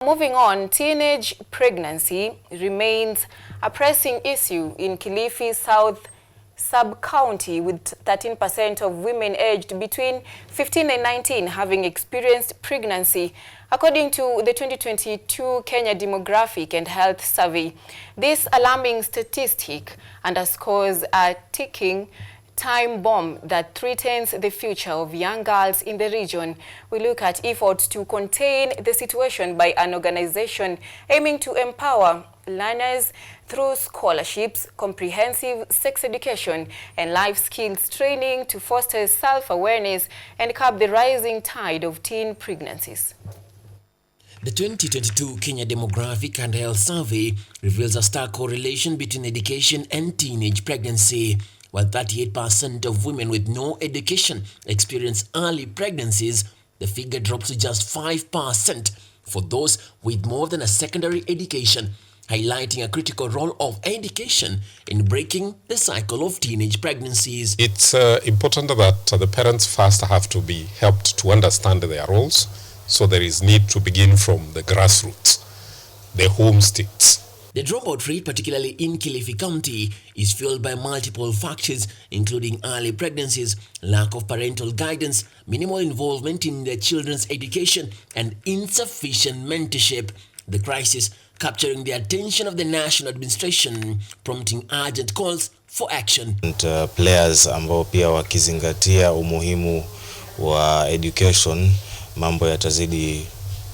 moving on, teenage pregnancy remains a pressing issue in Kilifi South sub-county, with 13% of women aged between 15 and 19 having experienced pregnancy, according to the 2022 Kenya Demographic and Health Survey. This alarming statistic underscores a ticking time bomb that threatens the future of young girls in the region. We look at efforts to contain the situation by an organization aiming to empower learners through scholarships, comprehensive sex education, and life skills training to foster self-awareness and curb the rising tide of teen pregnancies. The 2022 Kenya Demographic and Health Survey reveals a stark correlation between education and teenage pregnancy. While 38% of women with no education experience early pregnancies, the figure drops to just 5% for those with more than a secondary education, highlighting a critical role of education in breaking the cycle of teenage pregnancies. It's important that the parents first have to be helped to understand their roles, so there is need to begin from the grassroots, the home states. The dropout rate, particularly in Kilifi County, is fueled by multiple factors, including early pregnancies, lack of parental guidance, minimal involvement in their children's education, and insufficient mentorship. The crisis capturing the attention of the national administration, prompting urgent calls for action. And players ambao pia wakizingatia umuhimu wa education, mambo yatazidi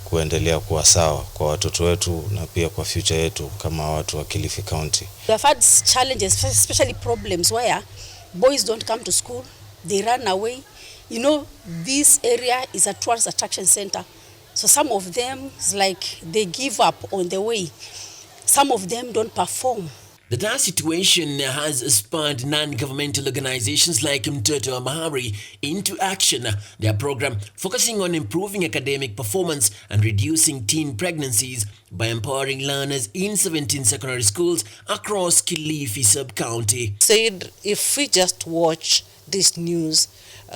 kuendelea kuwa sawa kwa watoto wetu na pia kwa future yetu kama watu wa Kilifi County. We have had challenges, especially problems where boys don't come to school, they run away. You know, this area is a tourist attraction center. So some of them, it's like they give up on the way. Some of them don't perform. The dire situation has spurred non-governmental organizations like Mtoto wa Mahari into action. Their program focusing on improving academic performance and reducing teen pregnancies by empowering learners in 17 secondary schools across Kilifi sub-county. Said if we just watch this news,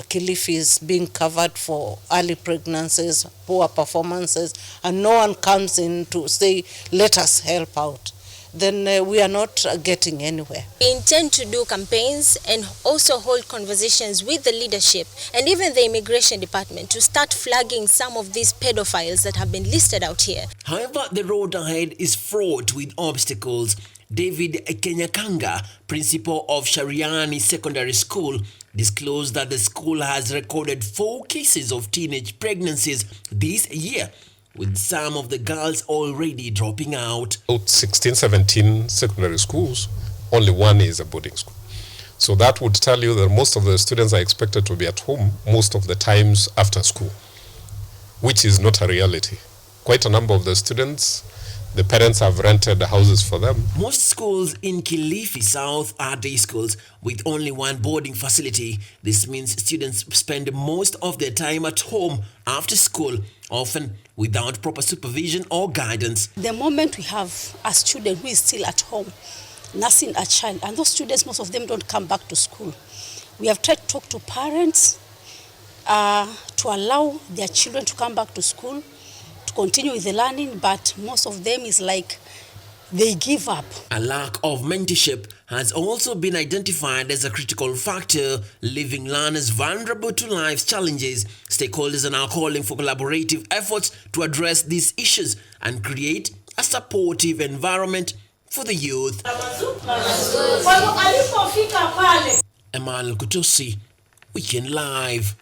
Kilifi is being covered for early pregnancies, poor performances, and no one comes in to say, let us help out, then we are not getting anywhere. We intend to do campaigns and also hold conversations with the leadership and even the immigration department to start flagging some of these pedophiles that have been listed out here. However, the road ahead is fraught with obstacles. David Kenyakanga, principal of Shariani Secondary School, disclosed that the school has recorded 4 cases of teenage pregnancies this year, with some of the girls already dropping out. Out 16, 17 secondary schools, only one is a boarding school. So that would tell you that most of the students are expected to be at home most of the times after school, which is not a reality. Quite a number of the students, the parents have rented houses for them. Most schools in Kilifi South are day schools with only one boarding facility. This means students spend most of their time at home after school, often without proper supervision or guidance. The moment we have a student who is still at home, nursing a child, and those students, most of them don't come back to school. We have tried to talk to parents to allow their children to come back to school, to continue with the learning, but most of them is like they give up. A lack of mentorship has also been identified as a critical factor, leaving learners vulnerable to life's challenges. Stakeholders are now calling for collaborative efforts to address these issues and create a supportive environment for the youth. Emal Kutosi, Weekend Live.